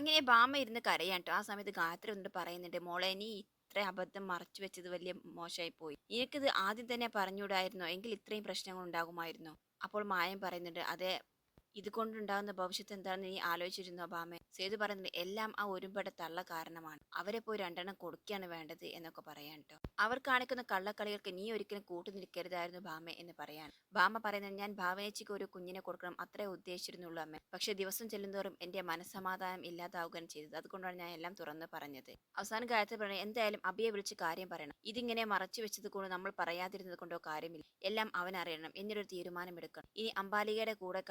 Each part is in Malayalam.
അങ്ങനെ ഭാമ ഇരുന്ന് കരയാൻ ട്ടോ. ആ സമയത്ത് ഗായത്രി വന്നിട്ട് പറയുന്നുണ്ട്, മോളെ നീ ഇത്ര അബദ്ധം മറച്ചു വെച്ചത് വലിയ മോശമായി പോയി. നിനക്കിത് ആദ്യം തന്നെ പറഞ്ഞൂടായിരുന്നോ? എങ്കിൽ ഇത്രയും പ്രശ്നങ്ങൾ ഉണ്ടാകുമായിരുന്നോ? അപ്പോൾ മായം പറയുന്നുണ്ട്, അതെ, ഇതുകൊണ്ടുണ്ടാകുന്ന ഭവിഷ്യത്ത് എന്താണെന്ന് നീ ആലോചിച്ചിരുന്നോ ഭാമേ? സേതു പറയുന്നത് എല്ലാം ആ ഒരുമ്പെട്ട തള്ള കാരണമാണ്. അവരെ പോയി രണ്ടെണ്ണം കൊടുക്കുകയാണ് വേണ്ടത് എന്നൊക്കെ പറയാൻ ട്ടോ. അവർ കാണിക്കുന്ന കള്ളക്കളികൾക്ക് നീ ഒരിക്കലും കൂട്ടുനിൽക്കരുതായിരുന്നു ഭാമേ എന്ന് പറയാൻ. ഭാമ പറയുന്നത്, ഞാൻ ഭാവനേച്ചിക്ക് ഒരു കുഞ്ഞിനെ കൊടുക്കണം അത്രേ ഉദ്ദേശിച്ചിരുന്നുള്ളൂ അമ്മേ. പക്ഷെ ദിവസം ചെല്ലുന്തോറും എന്റെ മനസ്സമാധാനം ഇല്ലാതാവുകയാണ് ചെയ്തത്. അതുകൊണ്ടാണ് ഞാൻ എല്ലാം തുറന്ന് പറഞ്ഞത്. അവസാനം ഗായത്രി പറഞ്ഞു, എന്തായാലും അബിയെ വിളിച്ച് കാര്യം പറയണം. ഇതിങ്ങനെ മറച്ചു വെച്ചത് കൊണ്ട് നമ്മൾ പറയാതിരുന്നത് കൊണ്ടോ കാര്യമില്ല. എല്ലാം അവൻ അറിയണം. എന്നിട്ടൊരു തീരുമാനമെടുക്കണം. ഇനി അംബാലികയുടെ കൂടെ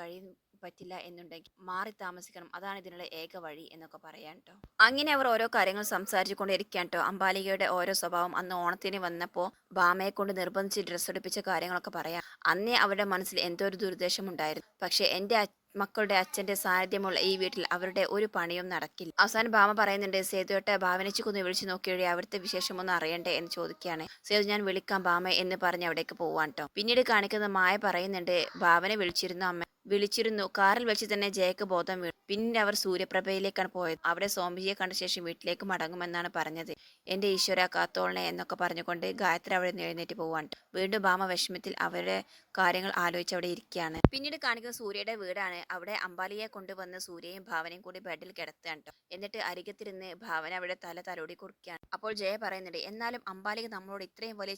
പറ്റില്ല എന്നുണ്ടെങ്കിൽ മാറി താമസിക്കണം. അതാണ് ഇതിനുള്ള ഏക വഴി എന്നൊക്കെ പറയാൻ ട്ടോ. അങ്ങനെ അവർ ഓരോ കാര്യങ്ങൾ സംസാരിച്ചു കൊണ്ടിരിക്കാൻ ട്ടോ. അംബാലികയുടെ ഓരോ സ്വഭാവം അന്ന് ഓണത്തിന് വന്നപ്പോൾ ഭാമയെ കൊണ്ട് നിർബന്ധിച്ച് ഡ്രസ്സ് എടുപ്പിച്ച കാര്യങ്ങളൊക്കെ പറയാം. അന്നേ അവരുടെ മനസ്സിൽ എന്തോ ഒരു ദുരുദ്ദേശം ഉണ്ടായിരുന്നു. പക്ഷെ എന്റെ മക്കളുടെ അച്ഛന്റെ സാന്നിധ്യമുള്ള ഈ വീട്ടിൽ അവരുടെ ഒരു പണിയും നടക്കില്ല. അവസാനം ഭാമ പറയുന്നുണ്ട്, സേതുവേട്ട ഭാവനച്ചിക്കൊന്ന് വിളിച്ചു നോക്കിയേ, അവിടുത്തെ വിശേഷമൊന്നും അറിയണ്ടേ എന്ന് ചോദിക്കുകയാണ്. സേതു, ഞാൻ വിളിക്കാം ഭാമ എന്ന് പറഞ്ഞ് അവിടേക്ക് പോവാൻ ട്ടോ. പിന്നീട് കാണിക്കുന്ന മായ പറയുന്നുണ്ട്, ഭാവനെ വിളിച്ചിരുന്നു അമ്മ, വിളിച്ചിരുന്നു. കാറിൽ വെച്ച് തന്നെ ജയക്ക് ബോധം വീണു. പിന്നീട് അവർ സൂര്യപ്രഭയിലേക്കാണ് പോയത്. അവിടെ സോംബിയെ കണ്ട ശേഷം വീട്ടിലേക്ക് മടങ്ങുമെന്നാണ് പറഞ്ഞത്. എന്റെ ഈശ്വര കാത്തോളനെ എന്നൊക്കെ പറഞ്ഞുകൊണ്ട് ഗായത്രി അവിടെ നിന്ന് എഴുന്നേറ്റ് പോവാൻ. വീണ്ടും ഭാമ വിഷമത്തിൽ അവരുടെ കാര്യങ്ങൾ ആലോചിച്ച് അവിടെ ഇരിക്കുകയാണ്. പിന്നീട് കാണിക്കുന്ന സൂര്യയുടെ വീടാണ്. അവിടെ അമ്പാലിയെ കൊണ്ടുവന്ന് സൂര്യയും ഭാവനയും കൂടി ബെഡിൽ കിടത്തുകയാണ് ട്ടോ. എന്നിട്ട് അരികത്തിരുന്ന് ഭാവന അവിടെ തലോടി കുറിക്കുകയാണ്. അപ്പോൾ ജയ പറയുന്നുണ്ട്, എന്നാലും അമ്പാലിക നമ്മളോട് ഇത്രയും വലിയ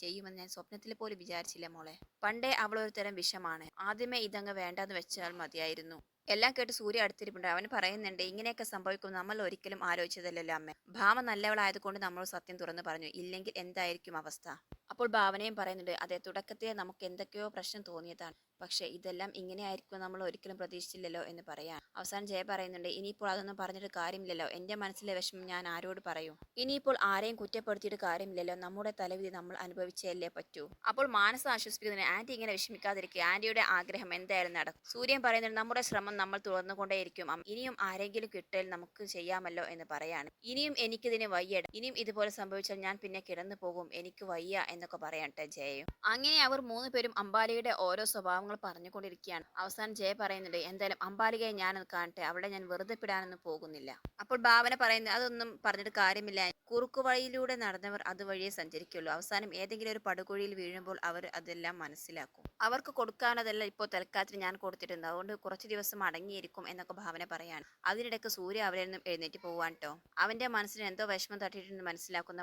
ചെയ്യുമെന്ന് ഞാൻ സ്വപ്നത്തിൽ പോലും വിചാരിച്ചില്ല മോളെ. പണ്ടേ അവൾ ഒരു തരം വിഷമാണ്. ആദ്യമേ ഇതങ്ങ് വേണ്ടാന്ന് വെച്ചാൽ മതിയായിരുന്നു. എല്ലാം കേട്ട് സൂര്യ അടുത്തിരിപ്പുണ്ട്. അവൻ പറയുന്നുണ്ട്, ഇങ്ങനെയൊക്കെ സംഭവിക്കും നമ്മൾ ഒരിക്കലും ആലോചിച്ചതല്ലല്ലോ അമ്മ. ഭാവ നല്ലവളായതുകൊണ്ട് നമ്മൾ സത്യം തുറന്നു പറഞ്ഞു. ഇല്ലെങ്കിൽ എന്തായിരിക്കും അവസ്ഥ? അപ്പോൾ ഭാവനയും പറയുന്നുണ്ട്, അതെ, തുടക്കത്തിൽ നമുക്ക് എന്തൊക്കെയോ പ്രശ്നം തോന്നിയതാണ്. പക്ഷെ ഇതെല്ലാം ഇങ്ങനെ ആയിരിക്കും നമ്മൾ ഒരിക്കലും പ്രതീക്ഷിച്ചില്ലല്ലോ എന്ന് പറയാൻ. അവസാനം ജയ പറയുന്നുണ്ട്, ഇനിയിപ്പോൾ അതൊന്നും പറഞ്ഞിട്ട് കാര്യമില്ലല്ലോ. എന്റെ മനസ്സിലെ വിഷമം ഞാൻ ആരോട് പറയൂ? ഇനിയിപ്പോൾ ആരെയും കുറ്റപ്പെടുത്തിയിട്ട് കാര്യമില്ലല്ലോ. നമ്മുടെ തലവിധി നമ്മൾ അനുഭവിച്ചല്ലേ പറ്റൂ. അപ്പോൾ മാനസ ആശ്വസിപ്പിക്കുന്നതിന്, ആന്റി ഇങ്ങനെ വിഷമിക്കാതിരിക്കുക. ആന്റിയുടെ ആഗ്രഹം എന്തായാലും നടക്കും. സൂര്യൻ പറയുന്നുണ്ട്, നമ്മുടെ ശ്രമം നമ്മൾ തുറന്നുകൊണ്ടേയിരിക്കും. ഇനിയും ആരെങ്കിലും കിട്ടൽ നമുക്ക് ചെയ്യാമല്ലോ എന്ന് പറയാണ്. ഇനിയും എനിക്കിതിന് വയ്യട. ഇനിയും ഇതുപോലെ സംഭവിച്ചാൽ ഞാൻ പിന്നെ കിടന്നു പോകും. എനിക്ക് വയ്യ എന്നൊക്കെ പറയട്ടെ ജയയും. അങ്ങനെ അവർ മൂന്ന് പേരും അംബാലികയുടെ ഓരോ സ്വഭാവങ്ങൾ പറഞ്ഞുകൊണ്ടിരിക്കുകയാണ്. അവസാനം ജയ പറയുന്നുണ്ട്, എന്തായാലും അംബാലികയെ ഞാനൊന്ന് കാണട്ടെ. അവിടെ ഞാൻ വെറുതെ പിടാനൊന്നും പോകുന്നില്ല. അപ്പോൾ ഭാവന പറയുന്നത്, അതൊന്നും പറഞ്ഞിട്ട് കാര്യമില്ല. കുറുക്കുവഴിയിലൂടെ നടന്നവർ അതുവഴിയെ സഞ്ചരിക്കുള്ളൂ. അവസാനം ഏതെങ്കിലും ഒരു പടുകുഴിയിൽ വീഴുമ്പോൾ അവർ അതെല്ലാം മനസ്സിലാക്കും. അവർക്ക് കൊടുക്കാനതെല്ലാം ഇപ്പോൾ തൽക്കാലത്തിന് ഞാൻ കൊടുത്തിട്ടുണ്ട്. അതുകൊണ്ട് കുറച്ച് ദിവസം അടങ്ങിയിരിക്കും എന്നൊക്കെ ഭാവന പറയാണ്. അതിനിടയ്ക്ക് സൂര്യ അവരിൽ നിന്നും എഴുന്നേറ്റ് പോവാൻ ട്ടോ. അവന്റെ മനസ്സിന് എന്തോ വിഷമം തട്ടിയിട്ടെന്ന് മനസ്സിലാക്കുന്ന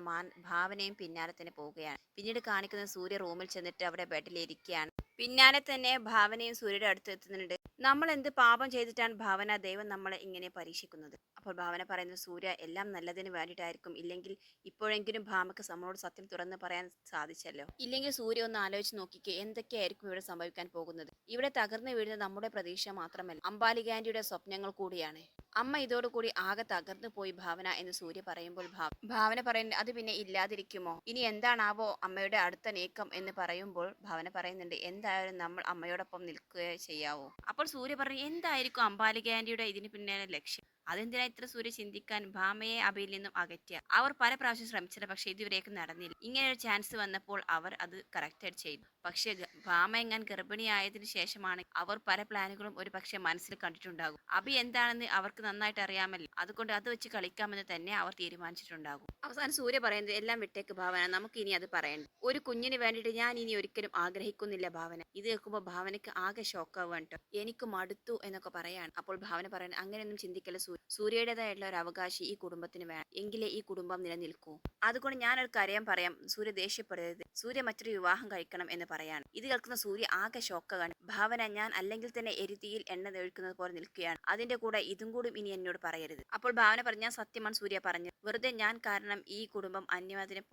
ഭാവനയും പിന്നാലെ തന്നെ പോവുകയാണ്. പിന്നീട് കാണിക്കുന്നത് സൂര്യ റൂമിൽ ചെന്നിട്ട് അവിടെ ബെഡിലിരിക്കുകയാണ്. പിന്നാലെ തന്നെ ഭാവനയും സൂര്യയുടെ അടുത്ത് എത്തുന്നുണ്ട്. നമ്മൾ എന്ത് പാപം ചെയ്തിട്ടാണ് ഭാവന ദൈവം നമ്മളെ ഇങ്ങനെ പരീക്ഷിക്കുന്നത്? അപ്പോൾ ഭാവന പറയുന്നത്, സൂര്യ എല്ലാം നല്ലതിന് വേണ്ടിയിട്ടായിരിക്കും. ഇല്ലെങ്കിൽ ഇപ്പോഴെങ്കിലും ഭാമക്ക് നമ്മളോട് സത്യം തുറന്ന് പറയാൻ സാധിച്ചല്ലോ. ഇല്ലെങ്കിൽ സൂര്യ ഒന്ന് ആലോചിച്ച് നോക്കിക്കേ, എന്തൊക്കെയായിരിക്കും ഇവിടെ സംഭവിക്കാൻ പോകുന്നത്? ഇവിടെ തകർന്നു വീഴുന്നത് നമ്മുടെ പ്രതീക്ഷ മാത്രമല്ല, അംബാലികാന്റിയുടെ സ്വപ്നങ്ങൾ കൂടിയാണ്. അമ്മ ഇതോടുകൂടി ആകെ തകർന്നു പോയി ഭാവന എന്ന് സൂര്യ പറയുമ്പോൾ ഭാവന പറയുന്നത്, അത് പിന്നെ ഇല്ലാതിരിക്കുമോ? ഇനി എന്താണാവോ അമ്മയുടെ അടുത്ത നീക്കം എന്ന് പറയുമ്പോൾ ഭാവന പറയുന്നുണ്ട്, എന്തായാലും നമ്മൾ അമ്മയോടൊപ്പം നിൽക്കുകയേ ചെയ്യാവൂ. അപ്പോൾ സൂര്യ പറഞ്ഞു, എന്തായിരിക്കും അംബാലിക ആന്റിയുടെ ഇതിന് പിന്നാലെ ലക്ഷ്യം? അതെന്തിനാ ഇത്ര സൂര്യ ചിന്തിക്കാൻ? ഭാമയെ അബിയിൽ നിന്നും അകറ്റുക. അവർ പല പ്രാവശ്യം ശ്രമിച്ചത്, പക്ഷെ ഇതുവരേക്കും നടന്നില്ല. ഇങ്ങനെ ഒരു ചാൻസ് വന്നപ്പോൾ അവർ അത് കറക്റ്റായിട്ട് ചെയ്തു. പക്ഷെ ഭാമ എങ്ങാൻ ഗർഭിണിയായതിനു ശേഷമാണ് അവർ പല പ്ലാനുകളും ഒരു പക്ഷെ മനസ്സിൽ കണ്ടിട്ടുണ്ടാകും. അബി എന്താണെന്ന് അവർക്ക് നന്നായിട്ട് അറിയാമല്ലോ. അതുകൊണ്ട് അത് വെച്ച് കളിക്കാമെന്ന് തന്നെ അവർ തീരുമാനിച്ചിട്ടുണ്ടാകും. അവസാനം സൂര്യ പറയുന്നത്, എല്ലാം വിട്ടേക്ക് ഭാവന, നമുക്ക് ഇനി അത് പറയണ്ട. ഒരു കുഞ്ഞിന് വേണ്ടിയിട്ട് ഞാൻ ഇനി ഒരിക്കലും ആഗ്രഹിക്കുന്നില്ല ഭാവന. ഇത് കേൾക്കുമ്പോൾ ഭാവനയ്ക്ക് ആകെ ഷോക്കാവുകയാണ് ട്ടോ. എനിക്ക് മടുത്തു എന്നൊക്കെ പറയാണ്. അപ്പോൾ ഭാവന പറയുന്നത്, അങ്ങനെയൊന്നും ചിന്തിക്കല്ല സൂര്യയുടേതായിട്ടുള്ള ഒരു അവകാശം ഈ കുടുംബത്തിന് വേണം. എങ്കിലേ ഈ കുടുംബം നിലനിൽക്കൂ. അതുകൊണ്ട് ഞാനൊരു കാര്യം പറയാം, സൂര്യ ദേഷ്യപ്പെടരുത്. സൂര്യ മറ്റൊരു വിവാഹം കഴിക്കണം എന്ന് പറയാണ്. ഇത് കേൾക്കുന്ന സൂര്യ ആകെ ഷോക്കാണ്. ഭാവന, ഞാൻ അല്ലെങ്കിൽ തന്നെ എരുതിയിൽ എണ്ണ ഒഴിക്കുന്നത് പോലെ നിൽക്കുകയാണ്. അതിന്റെ കൂടെ ഇതും കൂടി ഇനി എന്നോട് പറയരുത്. അപ്പോൾ ഭാവന പറഞ്ഞു, ഞാൻ സത്യമാണ് സൂര്യ പറഞ്ഞത്. വെറുതെ ഞാൻ കാരണം ഈ കുടുംബം അന്യവാദിനെ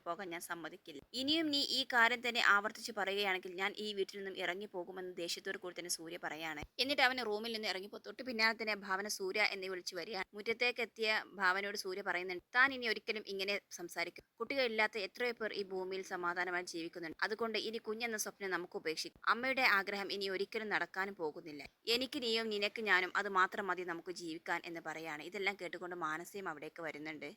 പോകാൻ ഞാൻ സമ്മതിക്കില്ല. ഇനിയും നീ ഈ കാര്യം തന്നെ ആവർത്തിച്ച് പറയുകയാണെങ്കിൽ ഞാൻ ഈ വീട്ടിൽ നിന്നും ഇറങ്ങി പോകുമെന്ന് ദേഷ്യത്തോടു കൂടി തന്നെ സൂര്യ പറയാണ്. എന്നിട്ട് അവന് റൂമിൽ നിന്ന് ഇറങ്ങിപ്പോ തൊട്ട് പിന്നാലെ തന്നെ ഭാവന സൂര്യ എന്ന് വിളിച്ചു വരികയാണ്. മുറ്റത്തേക്ക് എത്തിയ ഭാവനയോട് സൂര്യ പറയുന്നുണ്ട്, താൻ ഇനി ഒരിക്കലും ഇങ്ങനെ സംസാരിക്കും. കുട്ടികളില്ലാത്ത എത്രയോ പേർ ഈ ഭൂമിയിൽ സമാധാനമായി ജീവിക്കുന്നുണ്ട്. അതുകൊണ്ട് ഇനി കുഞ്ഞെന്ന സ്വപ്നം നമുക്ക് ഉപേക്ഷിക്കും. അമ്മയുടെ ആഗ്രഹം ഇനി ഒരിക്കലും നടക്കാനും പോകുന്നില്ല. എനിക്ക് നീയും നിനക്ക് ഞാനും, അത് മാത്രം മതി നമുക്ക് ജീവിക്കാൻ എന്ന് പറയാണ്. ഇതെല്ലാം കേട്ടുകൊണ്ട് മാനസയും അവിടേക്ക് വരുന്നുണ്ട്.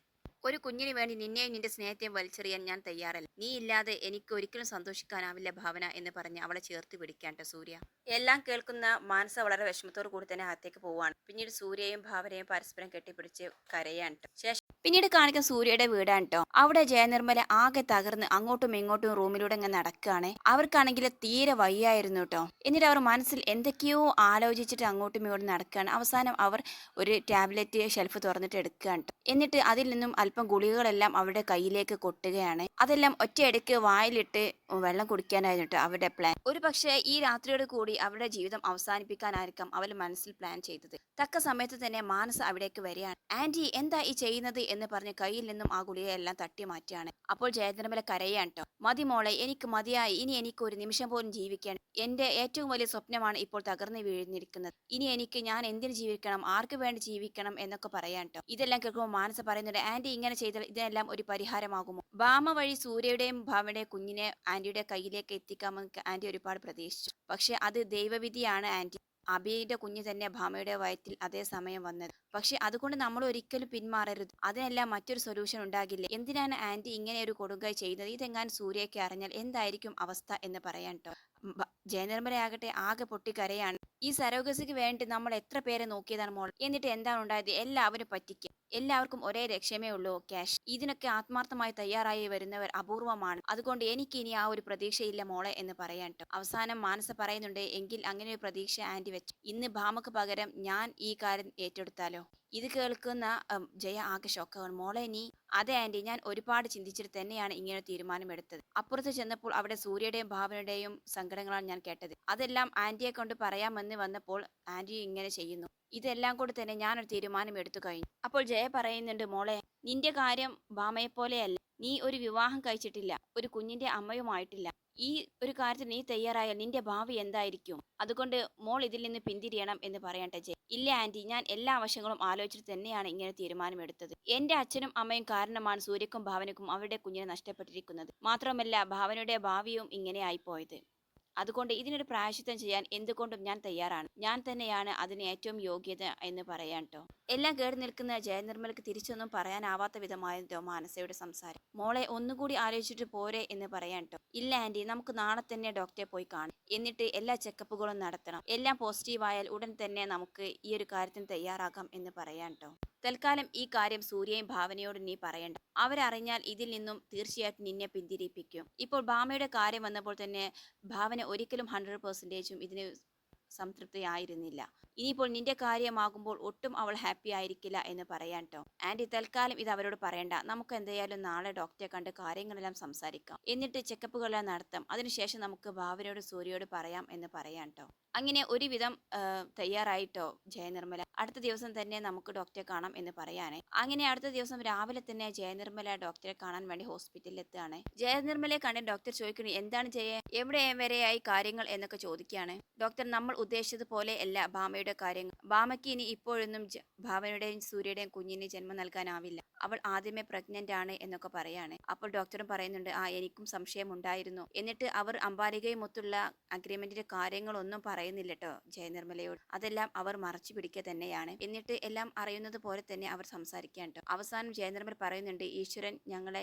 ഒരു കുഞ്ഞിന് വേണ്ടി നിന്നെയും നിന്റെ സ്നേഹത്തെയും വലിച്ചെറിയാൻ ഞാൻ തയ്യാറല്ല. നീ ഇല്ലാതെ എനിക്ക് ഒരിക്കലും സന്തോഷിക്കാനാവില്ല ഭാവന എന്ന് പറഞ്ഞ് അവളെ ചേർത്ത് പിടിക്കാട്ടോ സൂര്യ. എല്ലാം കേൾക്കുന്ന മാനസ വളരെ വിഷമത്തോടു കൂടി തന്നെ അകത്തേക്ക് പോവാണ്. പിന്നീട് സൂര്യയും ഭാവനയും പരസ്പരം കെട്ടിപ്പിടിച്ച് കരയാണ് ട്ടോ. ശേഷം പിന്നീട് കാണിക്കുന്ന സൂര്യയുടെ വീടാണ് ട്ടോ. അവിടെ ജയനിർമ്മല ആകെ തകർന്ന് അങ്ങോട്ടും ഇങ്ങോട്ടും റൂമിലൂടെ ഇങ്ങനെ നടക്കുകയാണ്. അവർക്കാണെങ്കിൽ തീരെ വയ്യായിരുന്നു ട്ടോ. എന്നിട്ട് അവർ മനസ്സിൽ എന്തൊക്കെയോ ആലോചിച്ചിട്ട് അങ്ങോട്ടും ഇങ്ങോട്ടും നടക്കുകയാണ്. അവസാനം അവർ ഒരു ടാബ്ലറ്റ് ഷെൽഫ് തുറന്നിട്ട് എടുക്കുകയാണ് ട്ടോ. എന്നിട്ട് അതിൽ നിന്നും അല്പം ഗുളികകളെല്ലാം അവരുടെ കയ്യിലേക്ക് കൊട്ടുകയാണ്. അതെല്ലാം ഒറ്റയടിക്ക് വായിലിട്ട് വെള്ളം കുടിക്കാനായിരുന്നു ട്ടോ അവരുടെ പ്ലാൻ. ഒരു പക്ഷേ ഈ രാത്രിയോട് കൂടി അവരുടെ ജീവിതം അവസാനിപ്പിക്കാനായിരിക്കാം അവർ മനസ്സിൽ പ്ലാൻ ചെയ്തത്. തക്ക സമയത്ത് തന്നെ മാനസ അവിടേക്ക് വരികയാണ്. ആന്റി എന്താ ഈ ചെയ്യുന്നത് എന്ന് പറഞ്ഞ് കയ്യിൽ നിന്നും ആ ഗുളികയെല്ലാം തട്ടി മാറ്റുകയാണ്. അപ്പോൾ ജയനിർമ്മല കരയാണ് ട്ടോ. മതി മോളെ, എനിക്ക് മതിയായി. ഇനി എനിക്ക് ഒരു നിമിഷം പോലും ജീവിക്കാൻ. എന്റെ ഏറ്റവും വലിയ സ്വപ്നമാണ് ഇപ്പോൾ തകർന്നു വീഴുന്നിരിക്കുന്നത്. ഇനി ഞാൻ എന്തിനു ജീവിക്കണം, ആർക്ക് വേണ്ടി ജീവിക്കണം എന്നൊക്കെ പറയാൻ ട്ടോ. ഇതെല്ലാം കേൾക്കുമ്പോൾ മാനസ പറയുന്നുണ്ട്, ആന്റി ഇങ്ങനെ ചെയ്താൽ ഇതെല്ലാം ഒരു പരിഹാരമാകുമോ? ഭാമ വഴി സൂര്യയുടെയും ഭാമയുടെയും കുഞ്ഞിനെ ആന്റിയുടെ കയ്യിലേക്ക് എത്തിക്കാമെന്ന് ആന്റി ഒരുപാട് പ്രതീക്ഷിച്ചു. പക്ഷെ അത് ദൈവവിധിയാണ് ആന്റി. അബിയുടെ കുഞ്ഞ് തന്നെ ഭാമയുടെ വയറ്റിൽ അതേ സമയം വന്നത്. പക്ഷെ അതുകൊണ്ട് നമ്മൾ ഒരിക്കലും പിന്മാറരുത്. അതിനെല്ലാം മറ്റൊരു സൊല്യൂഷൻ ഉണ്ടാകില്ലേ? എന്തിനാണ് ആന്റി ഇങ്ങനെ ഒരു കൊടുങ്കായി ചെയ്യുന്നത്? ഇതെങ്ങാനും സൂര്യയ്ക്ക് അറിഞ്ഞാൽ എന്തായിരിക്കും അവസ്ഥ എന്ന് പറയാൻ ട്ടോ. ജയനിർമ്മലയാകട്ടെ ആകെ പൊട്ടിക്കരയാണ്. ഈ സരോഗസിക്ക് വേണ്ടി നമ്മൾ എത്ര പേരെ നോക്കിയതാണ് മോൾ, എന്നിട്ട് എന്താണ് ഉണ്ടായത്? എല്ലാവരും പറ്റിക്കുക. എല്ലാവർക്കും ഒരേ ലക്ഷ്യമേ ഉള്ളൂ, ക്യാഷ്. ഇതിനൊക്കെ ആത്മാർത്ഥമായി തയ്യാറായി വരുന്നവർ അപൂർവമാണ്. അതുകൊണ്ട് എനിക്ക് ഇനി ആ ഒരു പ്രതീക്ഷയില്ല മോളെ എന്ന് പറയാൻ ട്ടോ. അവസാനം മാനസ പറയുന്നുണ്ട്, എങ്കിൽ അങ്ങനെ ഒരു പ്രതീക്ഷ ആന്റി വെച്ചു. ഇന്ന് ഭാമക്ക് പകരം ഞാൻ ഈ കാര്യം ഏറ്റെടുത്താലോ? ഇത് കേൾക്കുന്ന ജയ ആകെ ഷോക്കാണ്. മോളെ നീ? അതെ ആന്റി, ഞാൻ ഒരുപാട് ചിന്തിച്ചിട്ട് തന്നെയാണ് ഇങ്ങനെ തീരുമാനമെടുത്തത്. അപ്പുറത്ത് ചെന്നപ്പോൾ അവിടെ സൂര്യയുടെയും ഭാവനയുടെയും സങ്കടങ്ങളാണ് ഞാൻ കേട്ടത്. അതെല്ലാം ആന്റിയെ കൊണ്ട് പറയാമെന്ന് വന്നപ്പോൾ ആന്റി ഇങ്ങനെ ചെയ്യുന്നു. ഇതെല്ലാം കൂടി തന്നെ ഞാനൊരു തീരുമാനം എടുത്തു കഴിഞ്ഞു. അപ്പോൾ ജയ പറയുന്നുണ്ട്, മോളെ നിന്റെ കാര്യം ഭാമയെ പോലെയല്ല. നീ ഒരു വിവാഹം കഴിച്ചിട്ടില്ല, ഒരു കുഞ്ഞിന്റെ അമ്മയുമായിട്ടില്ല. ഈ ഒരു കാര്യത്തിൽ നീ തയ്യാറായാൽ നിന്റെ ഭാവി എന്തായിരിക്കും? അതുകൊണ്ട് മോൾ ഇതിൽ നിന്ന് പിന്തിരിയണം എന്ന് പറയട്ടെ ജയ. ഇല്ല ആന്റി, ഞാൻ എല്ലാ വശങ്ങളും ആലോചിച്ചിട്ട് തന്നെയാണ് ഇങ്ങനെ തീരുമാനമെടുത്തത്. എന്റെ അച്ഛനും അമ്മയും കാരണമാണ് സൂര്യക്കും ഭാവനക്കും അവരുടെ കുഞ്ഞിനെ നഷ്ടപ്പെട്ടിരിക്കുന്നത്. മാത്രമല്ല ഭാവനയുടെ ഭാവിയും ഇങ്ങനെ ആയിപ്പോയത്. അതുകൊണ്ട് ഇതിനൊരു പ്രായശ്ചിത്തം ചെയ്യാൻ എന്തുകൊണ്ടും ഞാൻ തയ്യാറാണ്. ഞാൻ തന്നെയാണ് അതിന് ഏറ്റവും യോഗ്യത എന്ന് പറയാൻ ട്ടോ. എല്ലാം കേറി നിൽക്കുന്ന ജയനിർമ്മലക്ക് തിരിച്ചൊന്നും പറയാനാവാത്ത വിധമായിരുന്നു മാനസയുടെ സംസാരം. മോളെ ഒന്നുകൂടി ആലോചിച്ചിട്ട് പോരെ എന്ന് പറയാൻ ട്ടോ. ഇല്ല ആന്റി, നമുക്ക് നാളെ തന്നെ ഡോക്ടറെ പോയി കാണാം. എന്നിട്ട് എല്ലാ ചെക്കപ്പുകളും നടത്തണം. എല്ലാം പോസിറ്റീവായാൽ ഉടൻ തന്നെ നമുക്ക് ഈ ഒരു കാര്യത്തിന് തയ്യാറാകാം എന്ന് പറയാൻ ട്ടോ. തൽക്കാലം ഈ കാര്യം സൂര്യയും ഭാവനയോട് നീ പറയണ്ട. അവരറിഞ്ഞാൽ ഇതിൽ നിന്നും തീർച്ചയായിട്ടും നിന്നെ പിന്തിരിപ്പിക്കും. ഇപ്പോൾ ഭാമയുടെ കാര്യം വന്നപ്പോൾ തന്നെ ഭാവന ഒരിക്കലും 100%ഉം ഇതിന് സംതൃപ്തിയായിരുന്നില്ല. ഇനിയിപ്പോൾ നിന്റെ കാര്യമാകുമ്പോൾ ഒട്ടും അവൾ ഹാപ്പി ആയിരിക്കില്ല എന്ന് പറയാൻ ട്ടോ. ആന്റി തൽക്കാലം ഇത് അവരോട് പറയണ്ട. നമുക്ക് എന്തായാലും നാളെ ഡോക്ടറെ കണ്ട് കാര്യങ്ങളെല്ലാം സംസാരിക്കാം. എന്നിട്ട് ചെക്കപ്പുകളെല്ലാം നടത്താം. അതിനുശേഷം നമുക്ക് ഭാവനയോട് സൂര്യയോട് പറയാം എന്ന് പറയാൻ ട്ടോ. അങ്ങനെ ഒരുവിധം തയ്യാറായിട്ടോ ജയനിർമ്മല. അടുത്ത ദിവസം തന്നെ നമുക്ക് ഡോക്ടറെ കാണാം എന്ന് പറയാനേ. അങ്ങനെ അടുത്ത ദിവസം രാവിലെ തന്നെ ജയനിർമ്മല ഡോക്ടറെ കാണാൻ വേണ്ടി ഹോസ്പിറ്റലിൽ എത്തുകയാണ്. ജയനിർമ്മലയെ കണ്ട് ഡോക്ടർ ചോദിക്കുന്നു, എന്താണ് ജയ, എവിടെ വരെയായി കാര്യങ്ങൾ എന്നൊക്കെ ചോദിക്കുകയാണ്. ഡോക്ടർ, നമ്മൾ ഉദ്ദേശിച്ചതുപോലെ അല്ല ഭാമയുടെ കാര്യങ്ങൾ. ഭാമയ്ക്ക് ഇനി ഇപ്പോഴൊന്നും ഭാവനയുടെയും സൂര്യയുടെയും കുഞ്ഞിന് ജന്മം നൽകാനാവില്ല. അവൾ ആദ്യമേ പ്രഗ്നന്റ് ആണ് എന്നൊക്കെ പറയാണ്. അപ്പോൾ ഡോക്ടറും പറയുന്നുണ്ട്, എനിക്കും സംശയമുണ്ടായിരുന്നു. എന്നിട്ട് അവർ അംബാലികയുമൊത്തുള്ള അഗ്രിമെന്റിന്റെ കാര്യങ്ങളൊന്നും പറയുന്നില്ല ട്ടോ ജയനിർമ്മലയോട്. അതെല്ലാം അവർ മറച്ചു പിടിക്കുക തന്നെയാണ്. എന്നിട്ട് എല്ലാം അറിയുന്നത് പോലെ തന്നെ അവർ സംസാരിക്കാൻ ട്ടോ. അവസാനം ജയനിർമ്മല പറയുന്നുണ്ട്, ഈശ്വരൻ ഞങ്ങളെ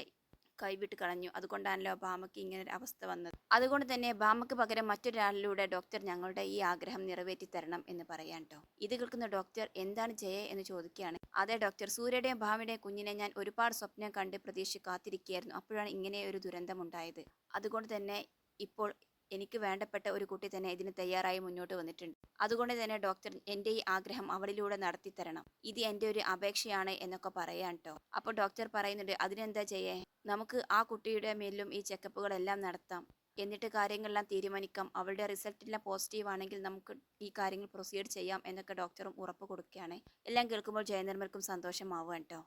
കൈവിട്ട് കളഞ്ഞു. അതുകൊണ്ടാണല്ലോ ഭാമയ്ക്ക് ഇങ്ങനെ ഒരു അവസ്ഥ വന്നത്. അതുകൊണ്ട് തന്നെ ഭാമയ്ക്ക് പകരം മറ്റൊരാളിലൂടെ ഡോക്ടർ ഞങ്ങളുടെ ഈ ആഗ്രഹം നിറവേറ്റി തരണം എന്ന് പറയാൻ ട്ടോ. ഇത് കേൾക്കുന്ന ഡോക്ടർ, എന്താണ് ജയ എന്ന് ചോദിക്കുകയാണ്. അതെ ഡോക്ടർ, സൂര്യയുടെയും ഭാമയുടെയും കുഞ്ഞിനെ ഞാൻ ഒരുപാട് സ്വപ്നം കണ്ട് പ്രതീക്ഷിച്ച് കാത്തിരിക്കുകയായിരുന്നു. അപ്പോഴാണ് ഇങ്ങനെ ഒരു ദുരന്തമുണ്ടായത്. അതുകൊണ്ട് തന്നെ ഇപ്പോൾ എനിക്ക് വേണ്ടപ്പെട്ട ഒരു കുട്ടി തന്നെ ഇതിന് തയ്യാറായി മുന്നോട്ട് വന്നിട്ടുണ്ട്. അതുകൊണ്ട് തന്നെ ഡോക്ടർ, എൻ്റെ ഈ ആഗ്രഹം അവളിലൂടെ നടത്തി തരണം. ഇത് എൻ്റെ ഒരു അപേക്ഷയാണ് എന്നൊക്കെ പറയാൻ ട്ടോ. അപ്പോൾ ഡോക്ടർ പറയുന്നുണ്ട്, അതിനെന്താ ചെയ്യേ, നമുക്ക് ആ കുട്ടിയുടെ മേലും ഈ ചെക്കപ്പുകളെല്ലാം നടത്താം. എന്നിട്ട് കാര്യങ്ങളെല്ലാം തീരുമാനിക്കാം. അവളുടെ റിസൾട്ടെല്ലാം പോസിറ്റീവ് ആണെങ്കിൽ നമുക്ക് ഈ കാര്യങ്ങൾ പ്രൊസീഡ് ചെയ്യാം എന്നൊക്കെ ഡോക്ടറും ഉറപ്പ് കൊടുക്കുകയാണ്. എല്ലാം കേൾക്കുമ്പോൾ ജയനിർമ്മൽക്കും സന്തോഷമാവുകയാണ് ട്ടോ.